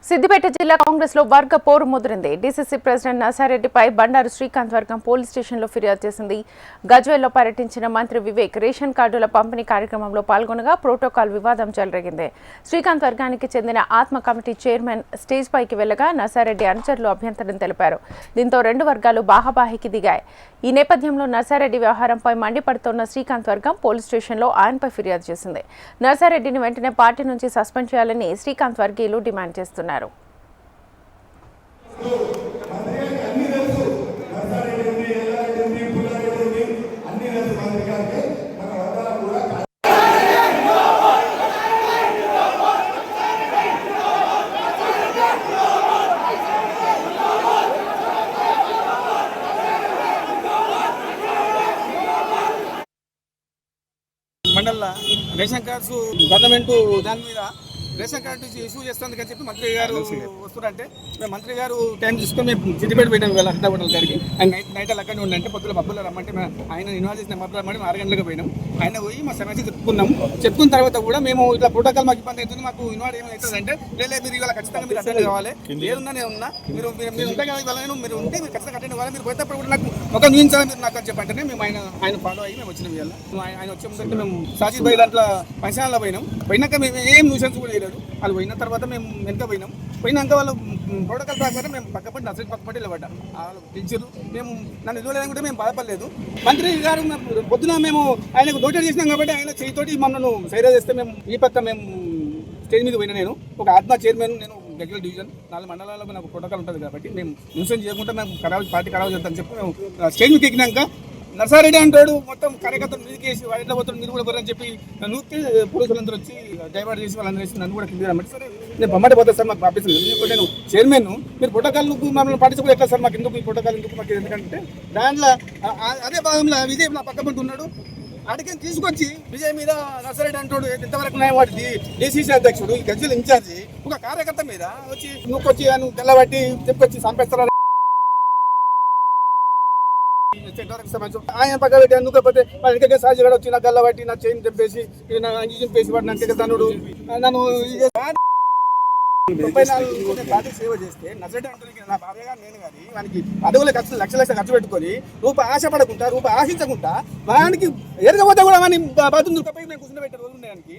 సిద్దిపేట జిల్లా కాంగ్రెస్ లో వర్గ పోరు ముదిరింది. డీసీసీ ప్రెసిడెంట్ నర్సారెడ్డిపై బండారు శ్రీకాంత్ వర్గం పోలీస్ స్టేషన్లో ఫిర్యాదు చేసింది. గజ్వేల్లో పర్యటించిన మంత్రి వివేక్ రేషన్ కార్డుల పంపిణీ కార్యక్రమంలో పాల్గొనగా ప్రోటోకాల్ వివాదం చెలరేగింది. శ్రీకాంత్ వర్గానికి చెందిన ఆత్మ కమిటీ చైర్మన్ స్టేజ్ పైకి వెళ్లగా నర్సారెడ్డి అనుచరులు అభ్యంతరం తెలిపారు. దీంతో రెండు వర్గాలు బాహాబాహికి దిగాయి. ఈ నేపథ్యంలో నర్సారెడ్డి వ్యవహారంపై మండిపడుతోన్న శ్రీకాంత్ వర్గం పోలీస్ స్టేషన్లో ఆయనపై ఫిర్యాదు చేసింది. నర్సారెడ్డిని వెంటనే పార్టీ నుంచి సస్పెండ్ చేయాలని శ్రీకాంత్ వర్గీయులు డిమాండ్ చేస్తున్నారు. మండల రేషన్ కార్డ్స్ గవర్నమెంట్ దాని మీద రేషన్ కార్డు ఇష్యూ చేస్తుందని చెప్పి మంత్రి గారు వస్తున్నారంటే మేము మంత్రి గారు టైం తీసుకొని మేము సిద్దిపేట పోయినాం వేళ హరితాపట్ల గారికి ఆయన నైట్ అక్కడనే ఉండంటే పొద్దుల మబ్బుల్లో రమ్మంటే ఆయన ఇన్వాల్వ్ చేసిన మబ్బులు రమ్మంటే 6 గంటలకు పోయినాం. ఆయన పోయి మా సమస్య చెప్పుకున్న తర్వాత కూడా మేము ఇట్లా ప్రోటోకాల్ మాకు ఇబ్బంది అవుతుంది, మాకు ఇన్వాల్వ్ ఏమైతుంది అంటే లేదు మీరు ఇవాళ ఖచ్చితంగా మీరు అటెండ్ కావాలి, ఏదున్నా నేను ఉన్నా, మీరు ఉంటే కదా ఇవాళ మీరు ఉంటే మీరు ఖచ్చితంగా అటెండ్ కావాలి, మీరు పోయేటప్పుడు కూడా నాకు ఒక చూపించాలి మీరు నాకు అని చెప్పంటేనే మేము ఆయన ఫాలో అయ్యి మేము వచ్చినాం. ఇవాళ ఆయన వచ్చే ముందంటే మేము సాజిద్ భాయ్ దాంట్లో పంచాలలో పోయినాక మేము ఏం న్యూసెన్స్ కూడా చేయలేదు. వాళ్ళు పోయిన తర్వాత మేము వెనక పోయినాక వాళ్ళు ప్రోటోకాల్ ప్రకారం మేము పక్కపడి నర్సరీ పక్కపడి నిలబడ్డా వాళ్ళు పిలిచారు. మేము నన్ను ఇవ్వలేదని కూడా మేము బాధపడలేదు. మంత్రి గారు పొద్దున మేము ఆయనకు నోటీస్ చేసినాం కాబట్టి ఆయన చేయితోటి మమ్మల్ని సైరా చేస్తే మేము ఈ పక్క మేము స్టేజ్ మీద పోయినా. నేను ఒక ఆత్మ చైర్మన్, నేను రెగ్యులర్ డివిజన్ 4 మండలాలకు నాకు ప్రోటోకాల్ ఉంటుంది కాబట్టి మేము న్యూసెన్స్ చేయకుండా మేము పార్టీ ఖరాబ్ చేస్తామని చెప్పి మేము స్టేజ్ మీద ఎక్కినాక నర్సారెడ్డి అంటాడు మొత్తం కార్యకర్తలు మీదకి వేసి ఎట్లా పోతాడు మీరు కూడా పోరని చెప్పి నూకి పోలీసులందరూ వచ్చి డైవర్ట్ చేసి వాళ్ళందరూ వేసి నన్ను కూడా కింద రమ్మంటే సరే నేను బొమ్మటే పోతాను సార్, మాకు ఆఫీస్ నేను చైర్మన్, మీరు ప్రోటోకాల్ మమ్మల్ని పాటించుకుంటే ఎట్లా సార్, మాకు ఎందుకు ఈ ప్రోటోకాల్ ఎందుకు మాకు ఎందుకంటే దాంట్లో అదే భాగంలో విజయ్ నా పక్క పంట ఉన్నాడు. అడిగి తీసుకొచ్చి విజయ్ మీద నర్సారెడ్డి అంటాడు ఇంతవరకు వాటిది డీసీసీ అధ్యక్షుడు ఈ గజ్వేల్ ఇన్ఛార్జి ఒక కార్యకర్త మీద వచ్చి నువ్వుకొచ్చి తెల్లబట్టి చెప్పుకొచ్చి చంపేస్తారు. ఆయన పక్క పెట్టి అందుకపోతే వాళ్ళ ఇంకే సాజీ కూడా వచ్చి నా గల్ల బట్టి నా చైన్ తెంపేసి నా అంగి చింపేసి వాడు నాకు తనుడు నన్ను 34 పార్టీ సేవ చేస్తే నర్సరెడ్డి అంటుంది నా భార్యగా నేను కానీ వానికి అడవులు లక్షల ఖర్చు పెట్టుకొని ఆశపడకుండా ఆశించకుండా వానికి ఎరగపోతే కూడా వాడిని బాత్రూమ్ దుఃఖపై మేము కూర్చుని పెట్టే రోజులు ఉన్నాయానికి